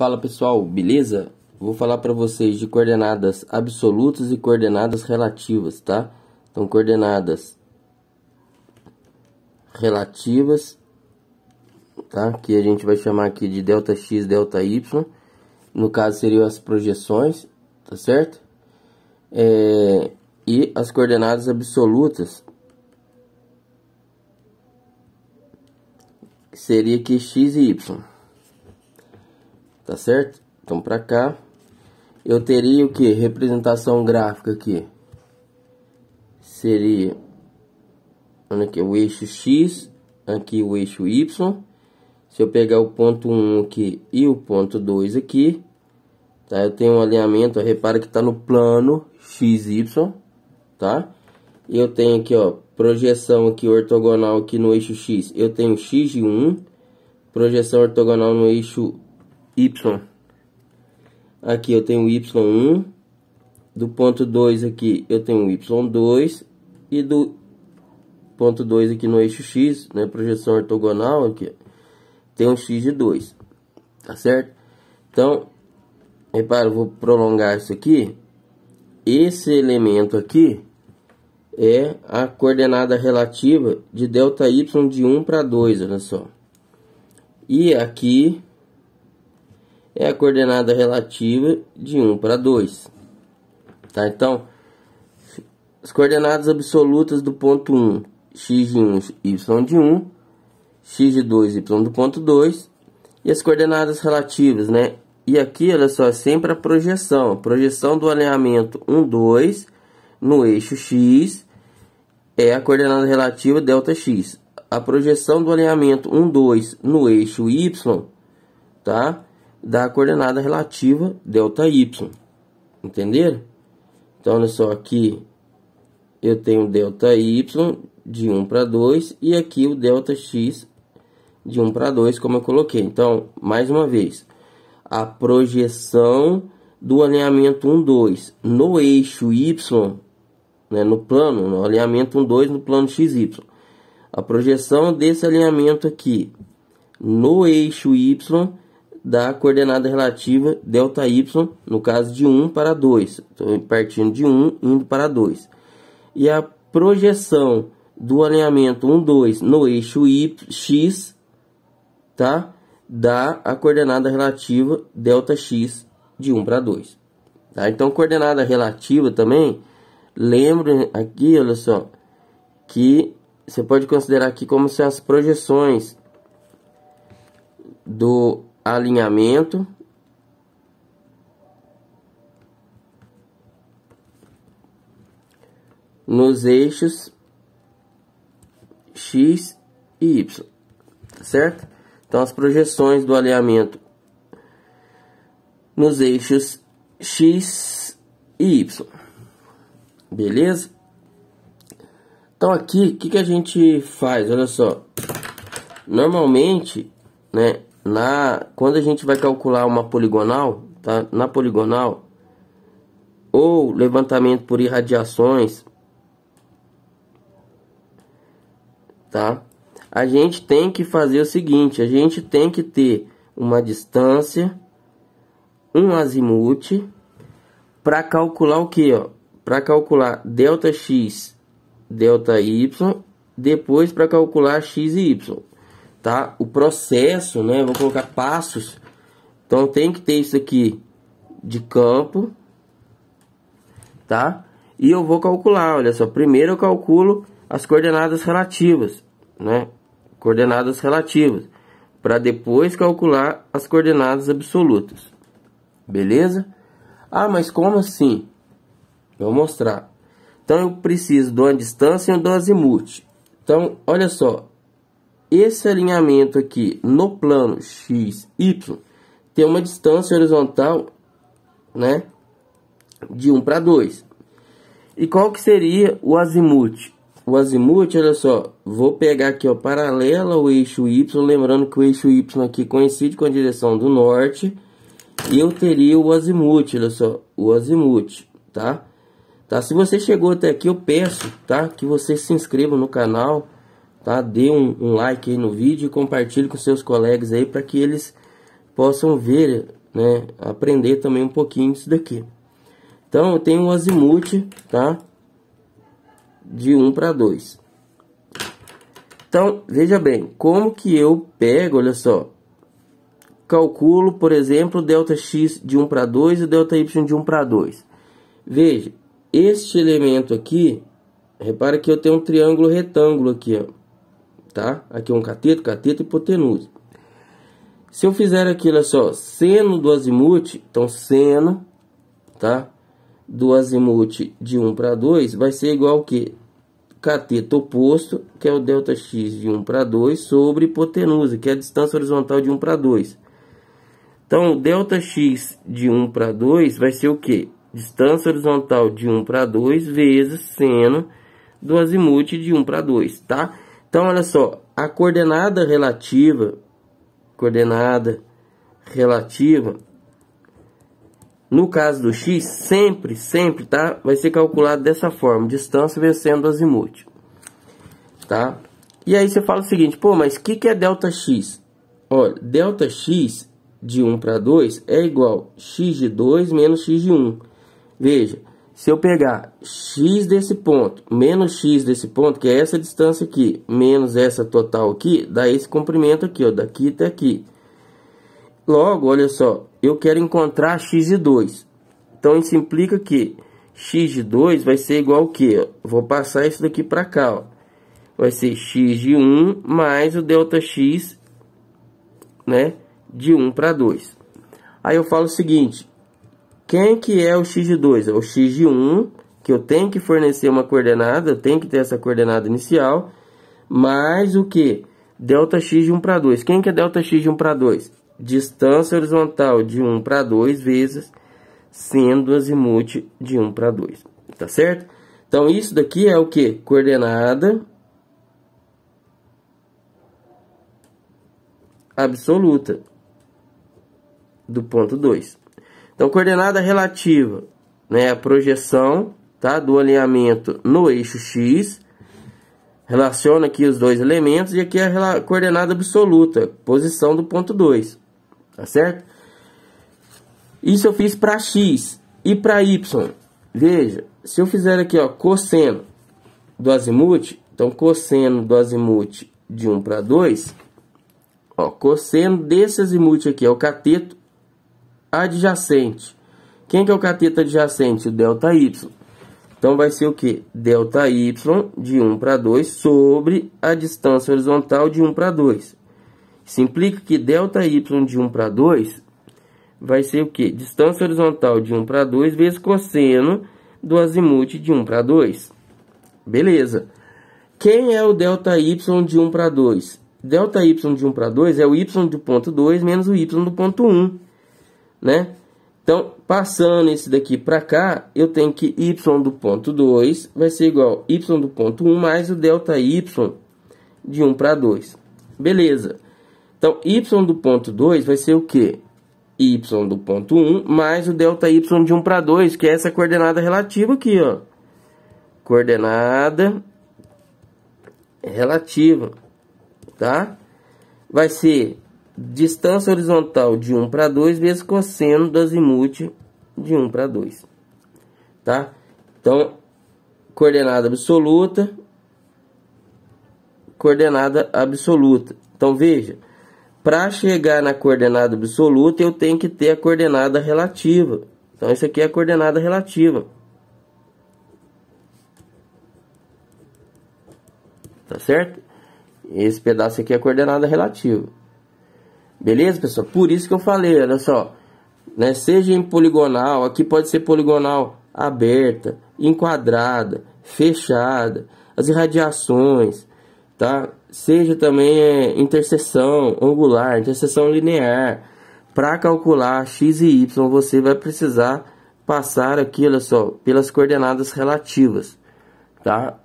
Fala pessoal, beleza? Vou falar para vocês de coordenadas absolutas e coordenadas relativas, tá? Então, coordenadas relativas, tá? Que a gente vai chamar aqui de ΔX, ΔY. No caso, seriam as projeções, tá certo? E as coordenadas absolutas seria aqui x e y, tá certo? Então para cá eu teria o que? Representação gráfica aqui seria aqui o eixo x, aqui o eixo y. Se eu pegar o ponto 1 aqui e o ponto 2 aqui, tá? Eu tenho um alinhamento, repara que está no plano XY, tá? E eu tenho aqui, ó, projeção aqui ortogonal aqui no eixo X. Eu tenho x de 1, projeção ortogonal no eixo Y. Aqui eu tenho y1, do ponto 2 aqui eu tenho y2 e do ponto 2 aqui no eixo X, né, projeção ortogonal aqui, tem um x de 2, tá certo? Então, repara, eu vou prolongar isso aqui. Esse elemento aqui é a coordenada relativa de ΔY de 1 para 2, olha só. E aqui é a coordenada relativa de 1 para 2. Tá? Então, as coordenadas absolutas do ponto 1, x de 1, y de 1, x de 2, y do ponto 2. E as coordenadas relativas, né? E aqui, olha só, é sempre a projeção. Projeção do alinhamento 1, 2 no eixo x é a coordenada relativa ΔX. A projeção do alinhamento 1, 2 no eixo y, tá? Da coordenada relativa ΔY. Entenderam? Então, olha só, aqui eu tenho ΔY de 1 para 2 e aqui o ΔX de 1 para 2, como eu coloquei. Então, mais uma vez, a projeção do alinhamento 1, 2 no eixo y, né, no plano, no alinhamento 1, 2 no plano XY. A projeção desse alinhamento aqui no eixo y da coordenada relativa ΔY, no caso de 1 para 2. Estou partindo de 1 indo para 2. E a projeção do alinhamento 1, 2 no eixo x, tá? Dá a coordenada relativa ΔX de 1 para 2. Tá? Então, coordenada relativa também, lembre aqui, olha só, que você pode considerar aqui como se as projeções do alinhamento nos eixos x e y, tá certo? Então, as projeções do alinhamento nos eixos x e y, beleza? Então, aqui, o que a gente faz? Olha só, normalmente, né, quando a gente vai calcular uma poligonal, tá? Na poligonal, ou levantamento por irradiações, tá? A gente tem que fazer o seguinte, a gente tem que ter uma distância, um azimuth, para calcular o que, ó? Para calcular ΔX, ΔY, depois para calcular x e y, tá? O processo, né? Vou colocar passos. Então tem que ter isso aqui de campo, tá? E eu vou calcular, olha só. Primeiro eu calculo as coordenadas relativas, né? Coordenadas relativas, para depois calcular as coordenadas absolutas. Beleza? Ah, mas como assim? Eu vou mostrar. Então eu preciso de uma distância e do azimuth. Então, olha só, esse alinhamento aqui no plano x, y, tem uma distância horizontal, né, de 1 para 2. E qual que seria o azimuth? O azimuth, olha só, vou pegar aqui, ó, paralela ao eixo y, lembrando que o eixo y aqui coincide com a direção do norte, e eu teria o azimuth, olha só, o azimuth, tá? Tá? Se você chegou até aqui, eu peço, tá, que você se inscreva no canal, tá? Dê um like aí no vídeo e compartilhe com seus colegas aí para que eles possam ver né, aprender também um pouquinho disso daqui. Então, eu tenho o azimuth, tá? De 1 para 2. Então, veja bem, como que eu pego, olha só. Calculo, por exemplo, o ΔX de 1 para 2 e o ΔY de 1 para 2. Veja, este elemento aqui, repara que eu tenho um triângulo retângulo aqui, ó. Tá? Aqui é um cateto, cateto e hipotenusa. Se eu fizer aqui, olha só, seno do azimuth, então seno, tá? Do azimuth de 1 para 2 vai ser igual ao que? Cateto oposto, que é o ΔX de 1 para 2, sobre hipotenusa, que é a distância horizontal de 1 para 2. Então, o ΔX de 1 para 2 vai ser o que? Distância horizontal de 1 para 2 vezes seno do azimuth de 1 para 2, tá? Então, olha só, a coordenada relativa, no caso do x, sempre, tá? Vai ser calculado dessa forma, distância vencendo o azimuth, tá? E aí você fala o seguinte, pô, mas o que é ΔX? Olha, ΔX de 1 para 2 é igual a x de 2 menos x de 1. Veja, se eu pegar x desse ponto menos x desse ponto, que é essa distância aqui, menos essa total aqui, dá esse comprimento aqui, ó, daqui até aqui. Logo, olha só, eu quero encontrar x de 2. Então, isso implica que x de 2 vai ser igual ao quê? Vou passar isso daqui para cá, ó. Vai ser x de 1 mais o ΔX, né, de 1 para 2. Aí eu falo o seguinte, quem que é o x de 2? É o x de 1, que eu tenho que fornecer uma coordenada, eu tenho que ter essa coordenada inicial, mais o que? ΔX de 1 para 2. Quem que é ΔX de 1 para 2? Distância horizontal de 1 para 2 vezes seno do azimuth de 1 para 2. Tá certo? Então, isso daqui é o que? Coordenada absoluta do ponto 2. Então, coordenada relativa, né, a projeção, tá, do alinhamento no eixo X, relaciona aqui os dois elementos, e aqui é a coordenada absoluta, posição do ponto 2, tá certo? Isso eu fiz para X e para Y. Veja, se eu fizer aqui, ó, cosseno do azimuth, então cosseno do azimuth de 1 para 2, ó, cosseno desse azimuth aqui é o cateto adjacente. Quem que é o cateto adjacente? O ΔY. Então, vai ser o que? ΔY de 1 para 2 sobre a distância horizontal de 1 para 2. Isso implica que ΔY de 1 para 2 vai ser o que? Distância horizontal de 1 para 2 vezes cosseno do azimuth de 1 para 2. Beleza. Quem é o ΔY de 1 para 2? ΔY de 1 para 2 é o y do ponto 2 menos o y do ponto 1. Né? Então, passando esse daqui para cá, eu tenho que y do ponto 2 vai ser igual a y do ponto 1 mais o ΔY de 1 para 2. Beleza. Então, y do ponto 2 vai ser o quê? Y do ponto 1 mais o ΔY de 1 para 2, que é essa coordenada relativa aqui, ó. Coordenada relativa, tá? Vai ser distância horizontal de 1 para 2 vezes cosseno do azimuth de 1 para 2, tá? Então, coordenada absoluta, coordenada absoluta. Então, veja, para chegar na coordenada absoluta, eu tenho que ter a coordenada relativa. Então, isso aqui é a coordenada relativa. Tá certo? Esse pedaço aqui é a coordenada relativa. Beleza, pessoal? Por isso que eu falei, olha só, né? Seja em poligonal, aqui pode ser poligonal aberta, enquadrada, fechada, as irradiações, tá? Seja também interseção angular, interseção linear. Para calcular x e y, você vai precisar passar aqui, olha só, pelas coordenadas relativas, tá?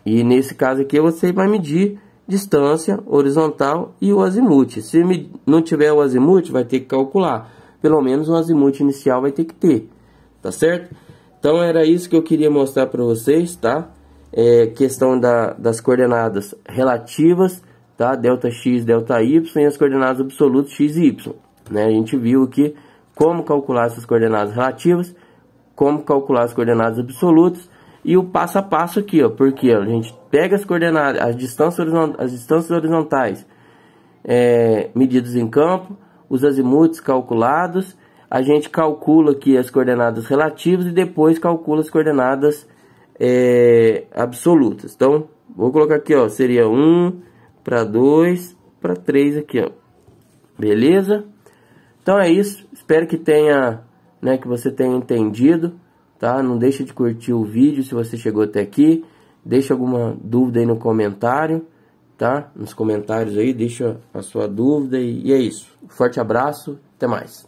E nesse caso aqui você vai medir distância horizontal e o azimuth. Se não tiver o azimuth, vai ter que calcular. Pelo menos o azimuth inicial vai ter que ter, tá certo? Então era isso que eu queria mostrar para vocês, tá? Questão das coordenadas relativas, tá? ΔX, ΔY e as coordenadas absolutas x e y, né? A gente viu aqui como calcular essas coordenadas relativas, como calcular as coordenadas absolutas e o passo a passo aqui, ó, porque ó, a gente pega as coordenadas, as distâncias horizontais medidas em campo, os azimutes calculados, a gente calcula aqui as coordenadas relativas e depois calcula as coordenadas absolutas. Então, vou colocar aqui, ó, seria 1 para 2 para 3 aqui, ó. Beleza? Então é isso. Espero que tenha, que você tenha entendido, tá? Não deixa de curtir o vídeo se você chegou até aqui. Deixa alguma dúvida aí no comentário, tá? Nos comentários aí, deixa a sua dúvida e é isso. Forte abraço, até mais.